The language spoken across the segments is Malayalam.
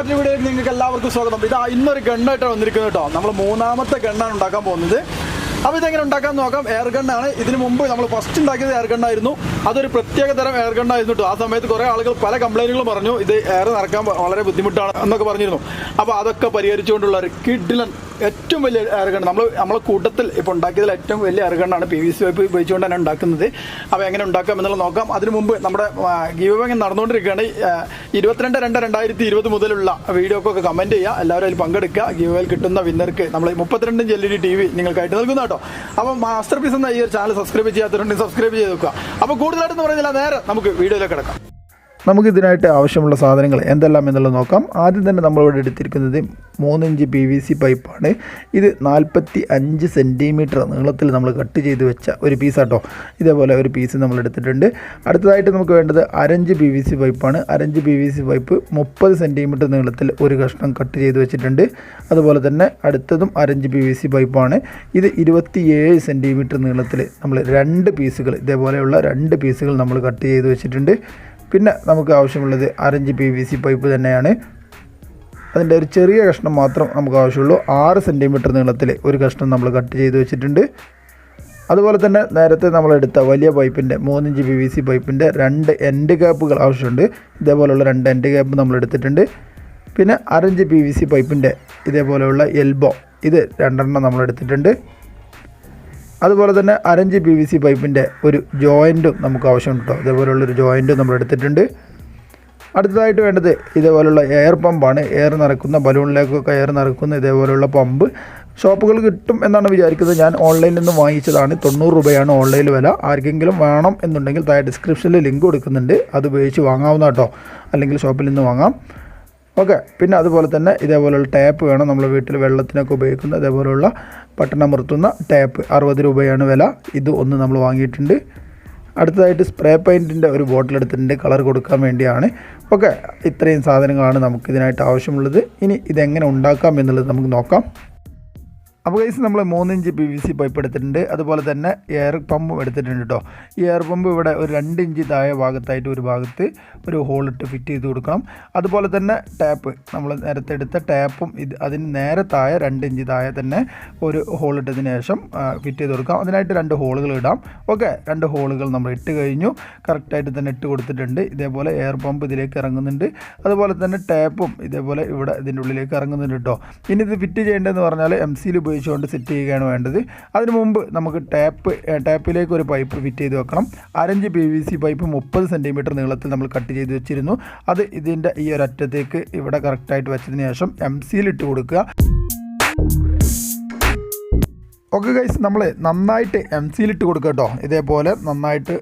പുതിയൊരു വീഡിയോയിൽ നിങ്ങൾക്ക് എല്ലാവർക്കും സ്വാഗതം. ഇതാ ഇന്നൊരു ഗണ്ണായിട്ടാണ് വന്നിരിക്കുന്നത് കേട്ടോ. നമ്മൾ മൂന്നാമത്തെ ഗണ്ണാണ് ഉണ്ടാക്കാൻ പോകുന്നത്. അപ്പോൾ ഇതെങ്ങനെ ഉണ്ടാക്കാമെന്ന് നോക്കാം. എയർ ഗണ്ണാണ്. ഇതിന് മുമ്പ് നമ്മൾ ഫസ്റ്റ് ഉണ്ടാക്കിയത് എയർ ഗണ്ണായിരുന്നു. അതൊരു പ്രത്യേക തരം എയർ ഗണ്ണായിരുന്നു കേട്ടോ. ആ സമയത്ത് കുറേ ആളുകൾ പല കംപ്ലൈൻറ്റുകളും പറഞ്ഞു, ഇത് എയർ നിറക്കാൻ വളരെ ബുദ്ധിമുട്ടാണ് എന്നൊക്കെ പറഞ്ഞിരുന്നു. അപ്പോൾ അതൊക്കെ പരിഹരിച്ചുകൊണ്ടുള്ള ഒരു കിഡിലൻ ഏറ്റവും വലിയ എയർ ഗണ്ണ് നമ്മളെ കൂട്ടത്തിൽ ഇപ്പോൾ ഉണ്ടാക്കിയതിൽ ഏറ്റവും വലിയ എയർ ഗണ്ണാണ്. PVC പൈപ്പ് ഉപയോഗിച്ചുകൊണ്ട് തന്നെ ഉണ്ടാക്കുന്നത്. അപ്പോൾ എങ്ങനെ ഉണ്ടാക്കാം എന്നുള്ളത് നോക്കാം. അതിന് മുമ്പ് നമ്മുടെ ഗീവ് അവേ നടന്നുകൊണ്ടിരിക്കുകയാണ്. 22/2/2020 മുതലുള്ള വീഡിയോക്കൊക്കെ കമൻറ്റ് ചെയ്യുക. എല്ലാവരും അതിൽ പങ്കെടുക്കുക. ഗീവ് അവേയിൽ കിട്ടുന്ന വിന്നർക്ക് നമ്മൾ 32 LED TV നിങ്ങൾക്കായിട്ട് നൽകുന്ന കേട്ടോ. അപ്പോൾ മാസ്റ്റർ പീസ് എന്ന ഈ ഒരു ചാനൽ സബ്സ്ക്രൈബ് ചെയ്യാത്തവരുണ്ടെങ്കിൽ സബ്സ്ക്രൈബ് ചെയ്ത് വെക്കുക. അപ്പോൾ കൂടുതലായിട്ടെന്ന് പറയുന്നില്ല, നേരെ നമുക്ക് വീഡിയോയിലേക്ക് കിടക്കാം. നമുക്കിതിനായിട്ട് ആവശ്യമുള്ള സാധനങ്ങൾ എന്തെല്ലാം എന്നുള്ളത് നോക്കാം. ആദ്യം തന്നെ നമ്മളിവിടെ എടുത്തിരിക്കുന്നത് 3 ഇഞ്ച് PVC പൈപ്പാണ്. ഇത് 45 സെൻറ്റിമീറ്റർ നീളത്തിൽ നമ്മൾ കട്ട് ചെയ്ത് വെച്ച ഒരു പീസാട്ടോ. ഇതേപോലെ ഒരു പീസ് നമ്മൾ എടുത്തിട്ടുണ്ട്. അടുത്തതായിട്ട് നമുക്ക് വേണ്ടത് 1/2 inch PVC പൈപ്പാണ്. 1/2 inch PVC pipe 30 centimetre നീളത്തിൽ ഒരു കഷ്ണം കട്ട് ചെയ്ത് വെച്ചിട്ടുണ്ട്. അതുപോലെ തന്നെ അടുത്തതും 1/2 ഇഞ്ച് PVC പൈപ്പാണ്. ഇത് 27 സെൻറ്റിമീറ്റർ നീളത്തിൽ നമ്മൾ 2 പീസുകൾ, ഇതേപോലെയുള്ള 2 പീസുകൾ നമ്മൾ കട്ട് ചെയ്ത് വെച്ചിട്ടുണ്ട്. പിന്നെ നമുക്ക് ആവശ്യമുള്ളത് 1/2 ഇഞ്ച് PVC പൈപ്പ് തന്നെയാണ്. അതിൻ്റെ ഒരു ചെറിയ കഷ്ണം മാത്രം നമുക്ക് ആവശ്യമുള്ളൂ. 6 സെൻറ്റിമീറ്റർ നീളത്തിൽ ഒരു കഷ്ണം നമ്മൾ കട്ട് ചെയ്ത് വെച്ചിട്ടുണ്ട്. അതുപോലെ തന്നെ നേരത്തെ നമ്മളെടുത്ത വലിയ പൈപ്പിൻ്റെ 3 ഇഞ്ച് PVC പൈപ്പിൻ്റെ 2 എൻഡ് ക്യാപ്പുകൾ ആവശ്യമുണ്ട്. ഇതേപോലെയുള്ള 2 എൻഡ് ക്യാപ്പ് നമ്മൾ എടുത്തിട്ടുണ്ട്. പിന്നെ 1/2 ഇഞ്ച് PVC പൈപ്പിൻ്റെ ഇതേപോലെയുള്ള എൽബോ, ഇത് 2 നമ്മൾ എടുത്തിട്ടുണ്ട്. അതുപോലെ തന്നെ 1/2 ഇഞ്ച് PVC പൈപ്പിൻ്റെ ഒരു ജോയിൻറ്റും നമുക്ക് ആവശ്യമുണ്ട് കേട്ടോ. ഇതേപോലുള്ളൊരു ജോയിൻറ്റും നമ്മൾ എടുത്തിട്ടുണ്ട്. അടുത്തതായിട്ട് വേണ്ടത് ഇതേപോലുള്ള എയർ പമ്പാണ്. എയർ നിറക്കുന്ന, ബലൂണിലേക്കൊക്കെ എയർ നിറക്കുന്ന ഇതേപോലെയുള്ള പമ്പ് ഷോപ്പുകൾ കിട്ടും എന്നാണ് വിചാരിക്കുന്നത്. ഞാൻ ഓൺലൈനിൽ നിന്ന് വാങ്ങിച്ചതാണ്. 90 രൂപയാണ് ഓൺലൈനിൽ വില. ആർക്കെങ്കിലും വേണം എന്നുണ്ടെങ്കിൽ താഴെ ഡിസ്ക്രിപ്ഷനിൽ ലിങ്ക് കൊടുക്കുന്നുണ്ട്, അത് ഉപയോഗിച്ച് വാങ്ങാവുന്ന കേട്ടോ. അല്ലെങ്കിൽ ഷോപ്പിൽ നിന്ന് വാങ്ങാം. ഓക്കെ. പിന്നെ അതുപോലെ തന്നെ ഇതേപോലെയുള്ള ടാപ്പ് വേണം. നമ്മൾ വീട്ടിൽ വെള്ളത്തിനൊക്കെ ഉപയോഗിക്കുന്ന ഇതേപോലെയുള്ള ബട്ടൺ അമർത്തുന്ന ടാപ്പ് 60 രൂപയാണ് വില. ഇത് ഒന്ന് നമ്മൾ വാങ്ങിയിട്ടുണ്ട്. അടുത്തതായിട്ട് സ്പ്രേ പെയിൻറ്റിൻ്റെ ഒരു ബോട്ടിൽ എടുത്തിട്ടുണ്ട്, കളർ കൊടുക്കാൻ വേണ്ടിയാണ്. ഓക്കെ. ഇത്രയും സാധനങ്ങളാണ് നമുക്കിതിനായിട്ട് ആവശ്യമുള്ളത്. ഇനി ഇതെങ്ങനെ ഉണ്ടാക്കാം എന്നുള്ളത് നമുക്ക് നോക്കാം. അപ്പോൾ ഗൈസ്, നമ്മൾ 3 ഇഞ്ച് PVC പൈപ്പ് എടുത്തിട്ടുണ്ട്. അതുപോലെ തന്നെ എയർ പമ്പും എടുത്തിട്ടുണ്ട് കേട്ടോ. ഈ എയർ പമ്പ് ഇവിടെ ഒരു 2 ഇഞ്ച് താഴെ ഭാഗത്തായിട്ട് ഒരു ഭാഗത്ത് ഒരു ഹോളിട്ട് ഫിറ്റ് ചെയ്ത് കൊടുക്കണം. അതുപോലെ തന്നെ ടാപ്പ്, നമ്മൾ നേരത്തെ എടുത്ത ടാപ്പും അതിന് നേരെ താഴെ 2 ഇഞ്ച് താഴെ തന്നെ ഒരു ഹോളിട്ടതിന് ശേഷം ഫിറ്റ് ചെയ്ത് കൊടുക്കാം. അതിനായിട്ട് 2 ഹോളുകൾ ഇടാം. ഓക്കെ. 2 ഹോളുകൾ നമ്മൾ ഇട്ട് കഴിഞ്ഞു. കറക്റ്റായിട്ട് തന്നെ ഇട്ട് കൊടുത്തിട്ടുണ്ട്. ഇതേപോലെ എയർ പമ്പ് ഇതിലേക്ക് ഇറങ്ങുന്നുണ്ട്. അതുപോലെ തന്നെ ടാപ്പും ഇതേപോലെ ഇവിടെ ഇതിൻ്റെ ഉള്ളിലേക്ക് ഇറങ്ങുന്നുണ്ട് കേട്ടോ. ഇനി ഇത് ഫിറ്റ് ചെയ്യേണ്ടതെന്ന് പറഞ്ഞാൽ MC ഉപയോഗിച്ചുകൊണ്ട് സെറ്റ് ചെയ്യുകയാണ് വേണ്ടത്. അതിനു മുമ്പ് നമുക്ക് ടാപ്പിലേക്ക് ഒരു പൈപ്പ് ഫിറ്റ് ചെയ്ത് വെക്കണം. 1/2 ഇഞ്ച് PVC പൈപ്പ് 30 സെൻറ്റിമീറ്റർ നീളത്തിൽ നമ്മൾ കട്ട് ചെയ്ത് വെച്ചിരുന്നു. അത് ഇതിൻ്റെ ഈ ഒരു അറ്റത്തേക്ക് ഇവിടെ കറക്റ്റായിട്ട് വെച്ചതിന് ശേഷം MC ഇട്ട് കൊടുക്കുക. ഓക്കെ ഗൈസ്, നമ്മൾ നന്നായിട്ട് MC ഇട്ട് കൊടുക്കുക കേട്ടോ. ഇതേപോലെ നന്നായിട്ട്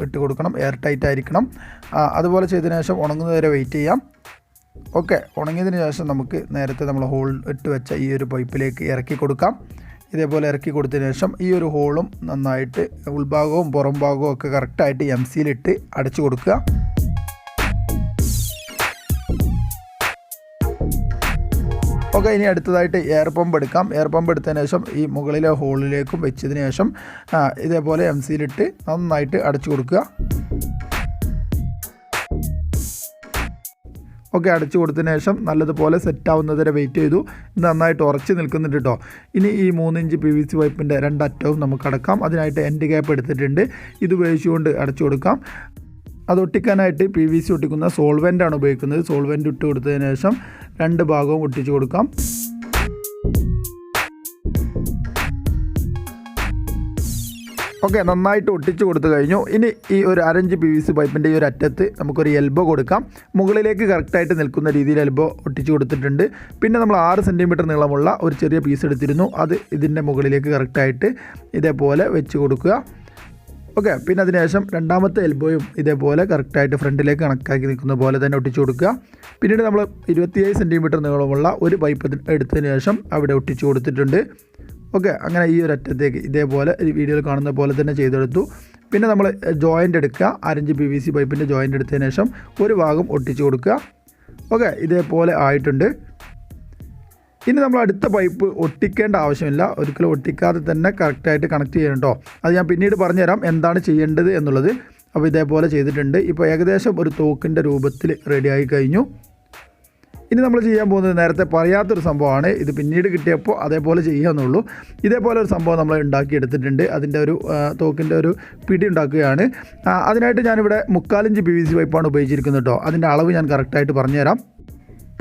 ഇട്ട് കൊടുക്കണം. എയർ ടൈറ്റ് ആയിരിക്കണം. അതുപോലെ ചെയ്തതിന് ശേഷം ഉണങ്ങുന്നതുവരെ വെയിറ്റ് ചെയ്യാം. ഓക്കെ. ഉണങ്ങിയതിന് ശേഷം നമുക്ക് നേരത്തെ നമ്മൾ ഹോൾ ഇട്ട് വെച്ച ഈ ഒരു പൈപ്പിലേക്ക് ഇറക്കി കൊടുക്കാം. ഇതേപോലെ ഇറക്കി കൊടുത്തതിന് ശേഷം ഈ ഒരു ഹോളും നന്നായിട്ട് ഉൾഭാഗവും പുറം ഭാഗവും ഒക്കെ കറക്റ്റായിട്ട് MC ഇട്ട് അടച്ചു കൊടുക്കുക. ഓക്കെ. ഇനി അടുത്തതായിട്ട് എയർ പമ്പ് എടുക്കാം. എയർ പമ്പ് എടുത്തതിന് ശേഷം ഈ മുകളിലെ ഹോളിലേക്കും വെച്ചതിന് ശേഷം ഇതേപോലെ MC ഇട്ട് നന്നായിട്ട് അടച്ചു കൊടുക്കുക. ഓക്കെ. അടച്ചു കൊടുത്തതിന് ശേഷം നല്ലതുപോലെ സെറ്റ് ആവുന്നതുവരെ വെയിറ്റ് ചെയ്തു. നന്നായിട്ട് ഉറച്ച് നിൽക്കുന്നുണ്ട് കേട്ടോ. ഇനി ഈ 3 ഇഞ്ച് PVC പൈപ്പിൻ്റെ 2 അറ്റവും നമുക്ക് അടക്കാം. അതിനായിട്ട് എൻഡ് ക്യാപ്പ് എടുത്തിട്ടുണ്ട്. ഇത് ഉപയോഗിച്ചുകൊണ്ട് അടച്ചു കൊടുക്കാം. അത് ഒട്ടിക്കാനായിട്ട് PVC ഒട്ടിക്കുന്ന സോൾവെൻ്റാണ് ഉപയോഗിക്കുന്നത്. സോൾവെൻ്റ് ഇട്ട് കൊടുത്തതിന് ശേഷം 2 ഭാഗവും ഒട്ടിച്ചു കൊടുക്കാം. ഓക്കെ. നന്നായിട്ട് ഒട്ടിച്ച് കൊടുത്തു കഴിഞ്ഞു. ഇനി ഈ ഒരു 1/2 ഇഞ്ച് PVC പൈപ്പിൻ്റെ ഈ ഒരു അറ്റത്ത് നമുക്കൊരു എൽബോ കൊടുക്കാം. മുകളിലേക്ക് കറക്റ്റായിട്ട് നിൽക്കുന്ന രീതിയിൽ എൽബോ ഒട്ടിച്ച് കൊടുത്തിട്ടുണ്ട്. പിന്നെ നമ്മൾ 6 സെൻറ്റിമീറ്റർ നീളമുള്ള ഒരു ചെറിയ പീസ് എടുത്തിരുന്നു. അത് ഇതിൻ്റെ മുകളിലേക്ക് കറക്റ്റായിട്ട് ഇതേപോലെ വെച്ച് കൊടുക്കുക. ഓക്കെ. പിന്നെ അതിനുശേഷം രണ്ടാമത്തെ എൽബോയും ഇതേപോലെ കറക്റ്റായിട്ട് ഫ്രണ്ടിലേക്ക് കണക്കാക്കി നിൽക്കുന്ന പോലെ തന്നെ ഒട്ടിച്ചു കൊടുക്കുക. പിന്നീട് നമ്മൾ 27 സെൻറ്റിമീറ്റർ നീളമുള്ള ഒരു പൈപ്പ് എടുത്തതിന് ശേഷം അവിടെ ഒട്ടിച്ചു കൊടുത്തിട്ടുണ്ട്. ഓക്കെ. അങ്ങനെ ഈ ഒരു അറ്റത്തേക്ക് ഇതേപോലെ വീഡിയോയിൽ കാണുന്ന പോലെ തന്നെ ചെയ്തെടുത്തു. പിന്നെ നമ്മൾ ജോയിൻ്റ് എടുക്കുക. 1/2 ഇഞ്ച് PVC പൈപ്പിൻ്റെ ജോയിൻ്റ് എടുത്തതിന് ശേഷം ഒരു ഭാഗം ഒട്ടിച്ചു കൊടുക്കുക. ഓക്കെ. ഇതേപോലെ ആയിട്ടുണ്ട്. ഇനി നമ്മൾ അടുത്ത പൈപ്പ് ഒട്ടിക്കേണ്ട ആവശ്യമില്ല. ഒരിക്കലും ഒട്ടിക്കാതെ തന്നെ കറക്റ്റായിട്ട് കണക്ട് ചെയ്യണം കേട്ടോ. അത് ഞാൻ പിന്നീട് പറഞ്ഞുതരാം എന്താണ് ചെയ്യേണ്ടത് എന്നുള്ളത്. അപ്പോൾ ഇതേപോലെ ചെയ്തിട്ടുണ്ട്. ഇപ്പോൾ ഏകദേശം ഒരു തോക്കിൻ്റെ രൂപത്തിൽ റെഡിയായി കഴിഞ്ഞു. ഇനി നമ്മൾ ചെയ്യാൻ പോകുന്നത് നേരത്തെ പറയാത്തൊരു സംഭവമാണ്. ഇത് പിന്നീട് കിട്ടിയപ്പോൾ അതേപോലെ ചെയ്യാമെന്നുള്ളൂ. ഇതേപോലെ ഒരു സംഭവം നമ്മൾ ഉണ്ടാക്കിയെടുത്തിട്ടുണ്ട്. അതിൻ്റെ ഒരു തോക്കിൻ്റെ ഒരു പിടി ഉണ്ടാക്കുകയാണ്. അതിനായിട്ട് ഞാനിവിടെ 3/4 ഇഞ്ച് PVC പൈപ്പാണ് ഉപയോഗിച്ചിരിക്കുന്നത് കേട്ടോ. അതിൻ്റെ അളവ് ഞാൻ കറക്റ്റായിട്ട് പറഞ്ഞുതരാം.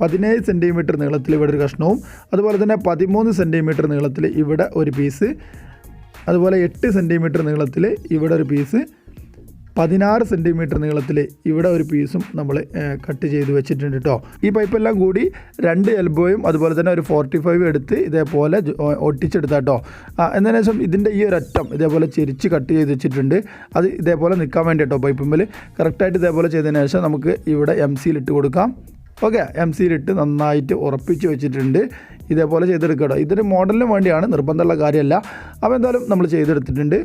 17 സെൻറ്റിമീറ്റർ നീളത്തിൽ ഇവിടെ ഒരു കഷ്ണവും, അതുപോലെ തന്നെ 13 സെൻറ്റിമീറ്റർ നീളത്തിൽ ഇവിടെ ഒരു പീസ്, അതുപോലെ 8 സെൻറ്റിമീറ്റർ നീളത്തിൽ ഇവിടെ ഒരു പീസ്, 16 സെൻറ്റിമീറ്റർ നീളത്തിൽ ഇവിടെ ഒരു പീസും നമ്മൾ കട്ട് ചെയ്ത് വെച്ചിട്ടുണ്ട് കേട്ടോ. ഈ പൈപ്പെല്ലാം കൂടി 2 എൽബോയും അതുപോലെ തന്നെ ഒരു 45 എടുത്ത് ഇതേപോലെ ഒട്ടിച്ചെടുത്താൽ കേട്ടോ. എന്നതിന് ശേഷം ഇതിൻ്റെ ഈ ഒരു അറ്റം ഇതേപോലെ ചെരിച്ച് കട്ട് ചെയ്ത് വെച്ചിട്ടുണ്ട്. അത് ഇതേപോലെ നിൽക്കാൻ വേണ്ടി കേട്ടോ. പൈപ്പുമ്പിൽ കറക്റ്റായിട്ട് ഇതേപോലെ ചെയ്തതിന് ശേഷം നമുക്ക് ഇവിടെ MC ഇട്ട് കൊടുക്കാം. ഓക്കെ, MC ഇട്ട് നന്നായിട്ട് ഉറപ്പിച്ച് വെച്ചിട്ടുണ്ട്. ഇതേപോലെ ചെയ്തെടുക്കുക കേട്ടോ. ഇതൊരു മോഡലിന് വേണ്ടിയാണ്, നിർബന്ധമുള്ള കാര്യമല്ല. അപ്പോൾ എന്തായാലും നമ്മൾ ചെയ്തെടുത്തിട്ടുണ്ട്.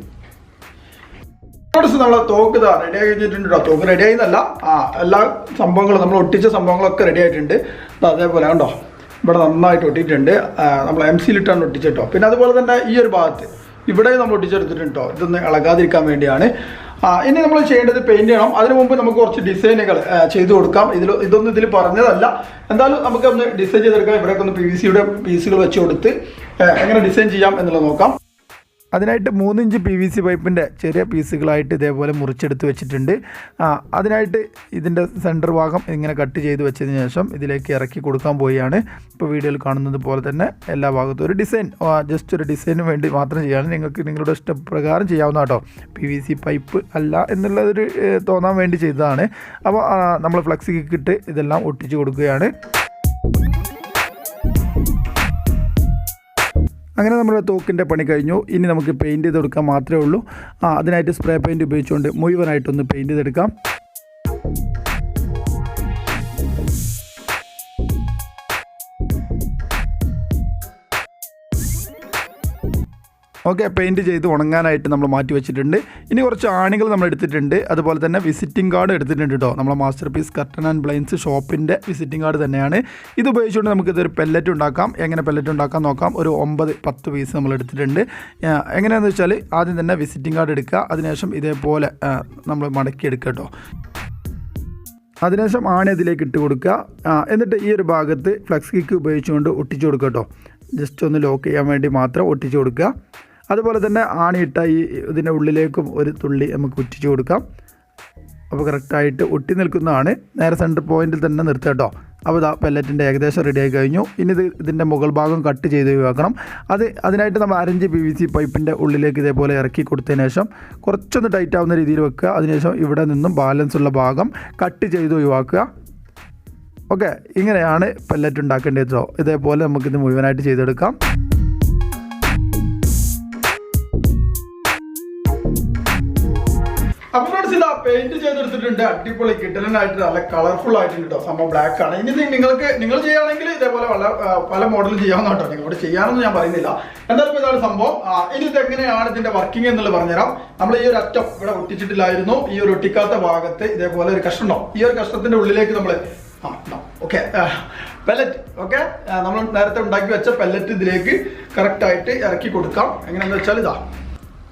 നമ്മളെ തോക്ക് ഇതാ റെഡി ആയി കഴിഞ്ഞിട്ടുണ്ട് കേട്ടോ. തോക്ക് റെഡി ആയിന്നല്ല, എല്ലാ സംഭവങ്ങളും നമ്മൾ ഒട്ടിച്ച സംഭവങ്ങളൊക്കെ റെഡി ആയിട്ടുണ്ട്. അതേപോലെ കണ്ടോ, ഇവിടെ നന്നായിട്ട് ഒട്ടിയിട്ടുണ്ട്. നമ്മൾ MC ഇട്ടാണ് ഒട്ടിച്ചിട്ടോ. പിന്നെ അതുപോലെ തന്നെ ഈ ഒരു ഭാഗത്ത് ഇവിടെ നമ്മൾ ഒട്ടിച്ചെടുത്തിട്ടുണ്ട് കേട്ടോ. ഇതൊന്ന് ഇളകാതിരിക്കാൻ വേണ്ടിയാണ്. ഇനി നമ്മൾ ചെയ്യേണ്ടത് പെയിന്റ് ചെയ്യണം. അതിനു മുമ്പ് നമുക്ക് കുറച്ച് ഡിസൈനുകൾ ചെയ്ത് കൊടുക്കാം. ഇതൊന്നും ഇതിൽ പറഞ്ഞതല്ല, എന്തായാലും നമുക്ക് ഒന്ന് ഡിസൈൻ ചെയ്തെടുക്കാം. ഇവിടെയൊക്കെ ഒന്ന് PVCയുടെ പീസുകൾ വെച്ച് കൊടുത്ത് എങ്ങനെ ഡിസൈൻ ചെയ്യാം എന്നുള്ളത് നോക്കാം. അതിനായിട്ട് 3 ഇഞ്ച് PVC പൈപ്പിൻ്റെ ചെറിയ പീസുകളായിട്ട് ഇതേപോലെ മുറിച്ചെടുത്ത് വെച്ചിട്ടുണ്ട്. അതിനായിട്ട് ഇതിൻ്റെ സെൻറ്റർ ഭാഗം ഇങ്ങനെ കട്ട് ചെയ്ത് വെച്ചതിന് ശേഷം ഇതിലേക്ക് ഇറക്കി കൊടുക്കാൻ പോവുകയാണ്. ഇപ്പോൾ വീഡിയോയിൽ കാണുന്നത് പോലെ തന്നെ എല്ലാ ഭാഗത്തും ഒരു ഡിസൈൻ, ജസ്റ്റ് ഒരു ഡിസൈന് വേണ്ടി മാത്രം ചെയ്യാണ്. നിങ്ങൾക്ക് നിങ്ങളുടെ ഇഷ്ടപ്രകാരം ചെയ്യാവുന്ന കേട്ടോ. PVC പൈപ്പ് അല്ല എന്നുള്ളതൊരു തോന്നാൻ വേണ്ടി ചെയ്തതാണ്. അപ്പോൾ നമ്മൾ ഫ്ലെക്സ് കിക്കിട്ട് ഇതെല്ലാം ഒട്ടിച്ച് കൊടുക്കുകയാണ്. അങ്ങനെ നമ്മുടെ തോക്കിൻ്റെ പണി കഴിഞ്ഞു. ഇനി നമുക്ക് പെയിൻറ്റ് ചെയ്ത് കൊടുക്കാൻ മാത്രമേ ഉള്ളൂ. അതിനായിട്ട് സ്പ്രേ പെയിൻറ്റ് ഉപയോഗിച്ചുകൊണ്ട് മുഴുവനായിട്ടൊന്ന് പെയിൻറ്റ് ചെയ്തെടുക്കാം. ഓക്കെ, പെയിൻറ്റ് ചെയ്ത് ഉണങ്ങാനായിട്ട് നമ്മൾ മാറ്റി വെച്ചിട്ടുണ്ട്. ഇനി കുറച്ച് ആണികൾ നമ്മൾ എടുത്തിട്ടുണ്ട്. അതുപോലെ തന്നെ വിസിറ്റിംഗ് കാർഡ് എടുത്തിട്ടുണ്ട് കേട്ടോ. നമ്മളെ master piece curtain and blinds ഷോപ്പിൻ്റെ വിസിറ്റിംഗ് കാർഡ് തന്നെയാണ്. ഇത് ഉപയോഗിച്ചുകൊണ്ട് നമുക്കിതൊരു പെല്ലറ്റ് ഉണ്ടാക്കാം. എങ്ങനെ പെല്ലറ്റ് ഉണ്ടാക്കാൻ നോക്കാം. ഒരു 9-10 പീസ് നമ്മൾ എടുത്തിട്ടുണ്ട്. എങ്ങനെയാണെന്ന് വെച്ചാൽ ആദ്യം തന്നെ വിസിറ്റിംഗ് കാർഡ് എടുക്കുക. അതിനുശേഷം ഇതേപോലെ നമ്മൾ മടക്കി എടുക്കുക കേട്ടോ. അതിനുശേഷം ആണി അതിലേക്ക് ഇട്ട് കൊടുക്കുക. എന്നിട്ട് ഈ ഒരു ഭാഗത്ത് ഫ്ലെക്സ് കിക്ക് ഉപയോഗിച്ചുകൊണ്ട് ഒട്ടിച്ചു കൊടുക്കുക കേട്ടോ. ജസ്റ്റ് ഒന്ന് ലോക്ക് ചെയ്യാൻ വേണ്ടി മാത്രം ഒട്ടിച്ചു കൊടുക്കുക. അതുപോലെ തന്നെ ആണിയിട്ട ഇതിൻ്റെ ഉള്ളിലേക്കും ഒരു തുള്ളി നമുക്ക് ഒറ്റിച്ച് കൊടുക്കാം. അപ്പോൾ കറക്റ്റായിട്ട് ഒട്ടി നിൽക്കുന്നതാണ്. നേരെ സെൻറ്റർ പോയിൻറ്റിൽ തന്നെ നിർത്തുക കേട്ടോ. അപ്പോൾ ഇതാ പെല്ലറ്റിൻ്റെ ഏകദേശം റെഡി ആയി കഴിഞ്ഞു. ഇനി ഇതിൻ്റെ മുകൾ ഭാഗം കട്ട് ചെയ്ത് ഒഴിവാക്കണം. അതിനായിട്ട് നമ്മൾ 1/2 ഇഞ്ച് PVC പൈപ്പിൻ്റെ ഉള്ളിലേക്ക് ഇതേപോലെ ഇറക്കി കൊടുത്തതിന് ശേഷം കുറച്ചൊന്ന് ടൈറ്റ് ആവുന്ന രീതിയിൽ വെക്കുക. അതിനുശേഷം ഇവിടെ നിന്നും ബാലൻസ് ഉള്ള ഭാഗം കട്ട് ചെയ്ത് ഒഴിവാക്കുക. ഓക്കെ, ഇങ്ങനെയാണ് പെല്ലറ്റ് ഉണ്ടാക്കേണ്ടത് കേട്ടോ. ഇതേപോലെ നമുക്കിത് മുഴുവനായിട്ട് ചെയ്തെടുക്കാം. അപ്പോൾ ഫ്രണ്ട്സ് ഇതാ പെയിന്റ് ചെയ്തെടുത്തിട്ടുണ്ട്. അടിപൊളി കിട്ടലിനായിട്ട് നല്ല കളർഫുൾ ആയിട്ടുണ്ട് കേട്ടോ. സംഭവം ബ്ലാക്ക് ആണ്. ഇനി നിങ്ങൾ ചെയ്യുകയാണെങ്കിൽ ഇതേപോലെ പല മോഡലും ചെയ്യാവുന്ന കേട്ടോ. നിങ്ങളോട് ചെയ്യാനൊന്നും ഞാൻ പറയുന്നില്ല. എന്തായാലും ഇതാണ് സംഭവം. ഇനി ഇത് എങ്ങനെയാണ് ഇതിന്റെ വർക്കിംഗ് എന്നുള്ളത് പറഞ്ഞുതരാം. നമ്മൾ ഈ ഒരു അറ്റം ഇവിടെ ഒട്ടിച്ചിട്ടില്ലായിരുന്നു. ഈ ഒരു ഒട്ടിക്കാത്ത ഭാഗത്ത് ഇതേപോലെ ഒരു കഷ്ണം ഉണ്ടാവും. ഈ ഒരു കഷ്ണത്തിന്റെ ഉള്ളിലേക്ക് നമ്മൾ ഓക്കെ പെല്ലറ്റ്, ഓക്കെ, നമ്മൾ നേരത്തെ ഉണ്ടാക്കി വെച്ച പെല്ലറ്റ് ഇതിലേക്ക് കറക്റ്റായിട്ട് ഇറക്കി കൊടുക്കാം. എങ്ങനെയാണെന്ന് വെച്ചാൽ ഇതാ,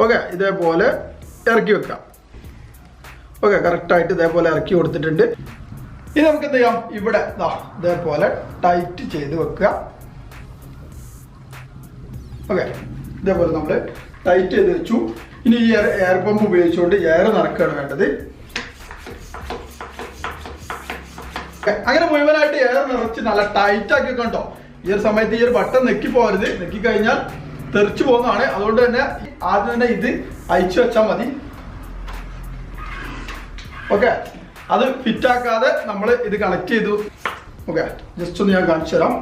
ഓക്കെ, ഇതേപോലെ ഇറക്കി വെക്കാം. ഓക്കെ, കറക്റ്റായിട്ട് ഇതേപോലെ ഇറക്കി കൊടുത്തിട്ടുണ്ട്. ഇനി നമുക്ക് എന്ത് ചെയ്യാം, ഇവിടെ ഇതേപോലെ ടൈറ്റ് ചെയ്ത് വെക്കുക. ഓക്കെ, ഇതേപോലെ നമ്മൾ ടൈറ്റ് ചെയ്ത് വെച്ചു. ഇനി ഈ എയർ പമ്പ് ഉപയോഗിച്ചുകൊണ്ട് എയർ നിറക്കുകയാണ് വേണ്ടത്. അങ്ങനെ മുഴുവനായിട്ട് എയർ നിറച്ച് നല്ല ടൈറ്റ് ആക്കി വെക്കണ്ടോ. ഈ ഒരു സമയത്ത് ഈ ഒരു ബട്ടൺ നെക്കി പോകരുത്. നെക്കി കഴിഞ്ഞാൽ തെറിച്ചു പോകുന്നതാണ്. അതുകൊണ്ട് തന്നെ ആദ്യം തന്നെ ഇത് അയച്ചു വെച്ചാൽ മതി. ഓക്കെ, അത് ഫിറ്റ് ആക്കാതെ നമ്മൾ ഇത് കണക്ട് ചെയ്തു. ഓക്കെ, ജസ്റ്റ് ഒന്ന് ഞാൻ കാണിച്ചു തരാം.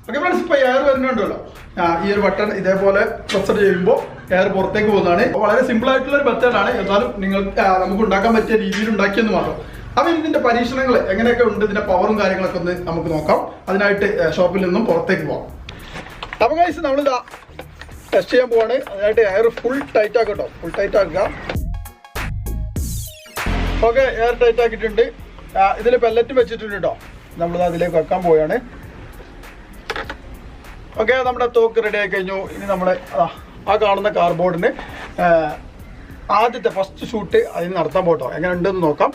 ഓക്കെ ഫ്രണ്ട്സ്, ഇപ്പൊ എയർ വരുന്നുണ്ടല്ലോ. ഈ ഒരു ബട്ടൺ ഇതേപോലെ പ്രസ് ചെയ്യുമ്പോൾ എയർ പുറത്തേക്ക് പോകുന്നതാണ്. വളരെ സിമ്പിൾ ആയിട്ടുള്ള ഒരു മെത്തേഡാണ്. എന്നാലും നമുക്ക് ഉണ്ടാക്കാൻ പറ്റിയ രീതിയിൽ ഉണ്ടാക്കിയെന്ന് മാത്രം. അപ്പൊ ഇതിന്റെ പരീക്ഷണങ്ങൾ എങ്ങനെയൊക്കെ ഉണ്ട്, ഇതിന്റെ പവറും കാര്യങ്ങളൊക്കെ ഒന്ന് നമുക്ക് നോക്കാം. അതിനായിട്ട് ഷോപ്പിൽ നിന്നും പുറത്തേക്ക് പോവാം. അപ്പൊ ഗൈസ്, നമ്മളിതാ ടെസ്റ്റ് ചെയ്യാൻ പോവാണ്. അതിനായിട്ട് എയർ ഫുൾ ടൈറ്റ് ആക്കട്ടോ. ഫുൾ ടൈറ്റ് ആക്കുക. ഓക്കെ, എയർ ടൈറ്റ് ആക്കിയിട്ടുണ്ട്. ഇതിൽ പെല്ലറ്റ് വെച്ചിട്ടുണ്ട് കേട്ടോ. നമ്മളിത് അതിലേക്ക് വെക്കാൻ പോവുകയാണ്. ഓക്കെ, നമ്മുടെ തോക്ക് റെഡി ആയി കഴിഞ്ഞു. ഇനി നമ്മുടെ ആ കാണുന്ന കാർബോർഡിന് ആദ്യത്തെ ഫസ്റ്റ് ഷൂട്ട് അതിന് നടത്താൻ പോട്ടോ. എങ്ങനെ ഉണ്ടെന്ന് നോക്കാം.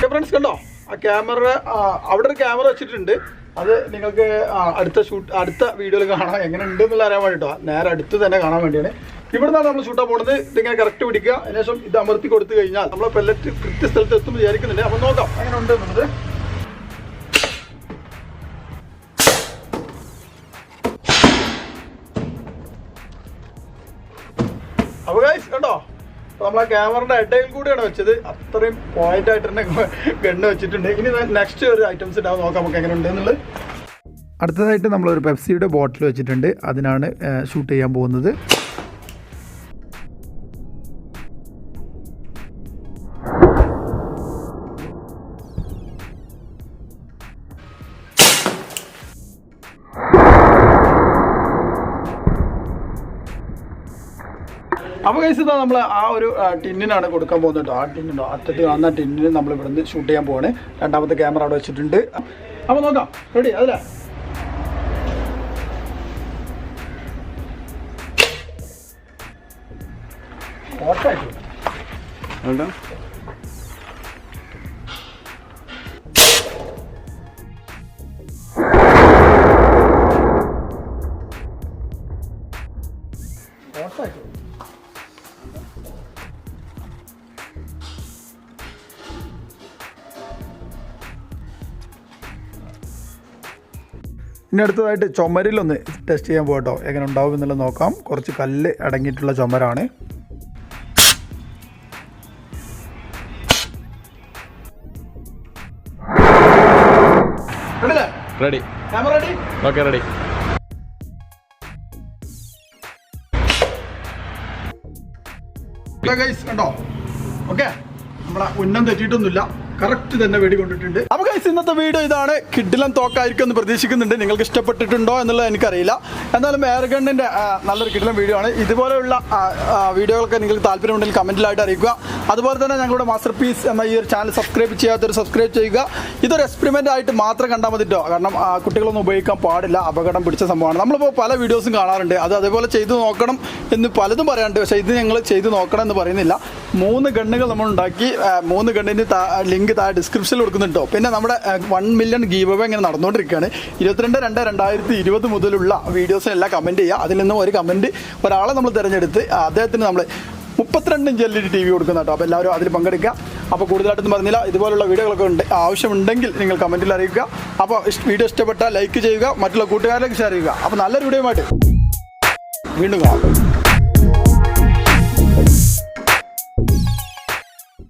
ഫ്രണ്ട്സ് കണ്ടോ ആ ക്യാമറ, അവിടെ ഒരു ക്യാമറ വെച്ചിട്ടുണ്ട്. അത് നിങ്ങൾക്ക് അടുത്ത വീഡിയോയിൽ കാണാം എങ്ങനെ ഉണ്ട് എന്നുള്ള അറിയാൻ വേണ്ടിട്ടോ, നേരെ അടുത്ത് തന്നെ കാണാൻ വേണ്ടിയാണ്. ഇവിടെ നിന്നാണ് നമ്മൾ ഷൂട്ടാൻ പോകുന്നത്. ഇതിങ്ങനെ കറക്റ്റ് പിടിക്കുക, അതിനുശേഷം ഇത് അമർത്തി കൊടുത്തു കഴിഞ്ഞാൽ നമ്മളെ പെല്ലറ്റ് കൃത്യ സ്ഥലത്ത് എത്തും വിചാരിക്കുന്നുണ്ട്. അപ്പം നോക്കാം എങ്ങനെ ഉണ്ട് എന്നുള്ളത്. അപ്പോൾ ഗൈസ് കണ്ടോ, നമ്മൾ ആ ക്യാമറയുടെ ഇടയിൽ കൂടിയാണ് വെച്ചത്. അത്രയും പോയിന്റ് ആയിട്ട് തന്നെ ഗണ്ണ് വെച്ചിട്ടുണ്ട്. ഇനി നെക്സ്റ്റ് ഒരു ഐറ്റംസ് ഉണ്ടാവും, നോക്കാം നമുക്ക് എങ്ങനെ ഉണ്ട് എന്നുള്ളത്. അടുത്തതായിട്ട് നമ്മളൊരു പെപ്സിയുടെ ബോട്ടിൽ വെച്ചിട്ടുണ്ട്, അതിനാണ് ഷൂട്ട് ചെയ്യാൻ പോകുന്നത്. അപ്പോൾ കഴിച്ച് ഇതാ നമ്മൾ ആ ഒരു ടിന്നിനാണ് കൊടുക്കാൻ പോകുന്നത് കേട്ടോ. ആ ടിന്നുണ്ടോ അറ്റത്ത് കാണുന്ന ടിന്നിന് നമ്മൾ ഇവിടുന്ന് ഷൂട്ട് ചെയ്യാൻ പോവാണ്. രണ്ടാമത്തെ ക്യാമറ അവിടെ വെച്ചിട്ടുണ്ട്. അപ്പോൾ നോക്കാം, റെഡി അതല്ലേ? ഇനി അടുത്തതായിട്ട് ചുമരിലൊന്ന് ടെസ്റ്റ് ചെയ്യാൻ പോകട്ടോ, എങ്ങനെ ഉണ്ടാവും എന്നുള്ളത് നോക്കാം. കുറച്ച് കല്ല് അടങ്ങിയിട്ടുള്ള ചുമരാണ്. Ready camera ready, okay ready. കണ്ടോ? ഓക്കെ, നമ്മളെ ഉന്നം തെറ്റിയിട്ടൊന്നുമില്ല, കറക്റ്റ് തന്നെ വെടി കൊണ്ടിട്ടുണ്ട്. അപ്പോൾ ഗൈസ് ഇന്നത്തെ വീഡിയോ ഇതാണ്. കിഡിലൻ തോക്കായിരിക്കും എന്ന് പ്രതീക്ഷിക്കുന്നുണ്ട്. നിങ്ങൾക്ക് ഇഷ്ടപ്പെട്ടിട്ടുണ്ടോ എന്നുള്ളത് എനിക്കറിയില്ല. എന്നാലും എയർഗണ്ണിൻ്റെ നല്ലൊരു കിഡിലൻ വീഡിയോ ആണ്. ഇതുപോലെയുള്ള വീഡിയോകളൊക്കെ നിങ്ങൾക്ക് താല്പര്യമുണ്ടെങ്കിൽ കമൻറ്റിലായിട്ട് അറിയിക്കുക. അതുപോലെ തന്നെ ഞങ്ങളുടെ മാസ്റ്റർ പീസ് എന്ന ഈ ഒരു ചാനൽ സബ്സ്ക്രൈബ് ചെയ്യാത്തവർ സബ്സ്ക്രൈബ് ചെയ്യുക. ഇതൊരു എക്സ്പെരിമെൻ്റ് ആയിട്ട് മാത്രം കണ്ടാൽ മതിട്ടോ, കാരണം കുട്ടികളൊന്നും ഉപയോഗിക്കാൻ പാടില്ല, അപകടം പിടിച്ച സംഭവമാണ്. നമ്മളിപ്പോൾ പല വീഡിയോസും കാണാറുണ്ട്, അത് അതേപോലെ ചെയ്തു നോക്കണം എന്ന് പലതും പറയാറുണ്ട്. പക്ഷേ ഇത് ഞങ്ങൾ ചെയ്ത് നോക്കണം എന്ന് പറയുന്നില്ല. 3 ഗണ്ണുകൾ നമ്മൾ ഉണ്ടാക്കി, 3 ഗണ്ണിന് ലിങ്ക് താഴെ ഡിസ്ക്രിപ്ഷനിൽ കൊടുക്കുന്നുണ്ടോ. പിന്നെ നമ്മുടെ 1 മില്യൺ ഗീവ് അവേ ഇങ്ങനെ നടന്നുകൊണ്ടിരിക്കുകയാണ്. 22/2/2020 മുതലുള്ള വീഡിയോസിനെല്ലാം കമൻറ്റ് ചെയ്യുക. അതിൽ നിന്നും ഒരു കമൻറ്റ് ഒരാളെ നമ്മൾ തിരഞ്ഞെടുത്ത് അദ്ദേഹത്തിന് നമ്മൾ 32 ഇഞ്ച് LED TV കൊടുക്കുന്ന കേട്ടോ. അപ്പോൾ എല്ലാവരും അതിൽ പങ്കെടുക്കുക. അപ്പോൾ കൂടുതലായിട്ടൊന്നും പറഞ്ഞില്ല, ഇതുപോലുള്ള വീഡിയോകളൊക്കെ ആവശ്യമുണ്ടെങ്കിൽ നിങ്ങൾ കമൻറ്റിൽ അറിയിക്കുക. അപ്പോൾ വീഡിയോ ഇഷ്ടപ്പെട്ടാൽ ലൈക്ക് ചെയ്യുക, മറ്റുള്ള കൂട്ടുകാരിലേക്ക് ഷെയർ ചെയ്യുക. അപ്പോൾ നല്ലൊരു വീഡിയോയുമായിട്ട് വീണ്ടും കാണാം.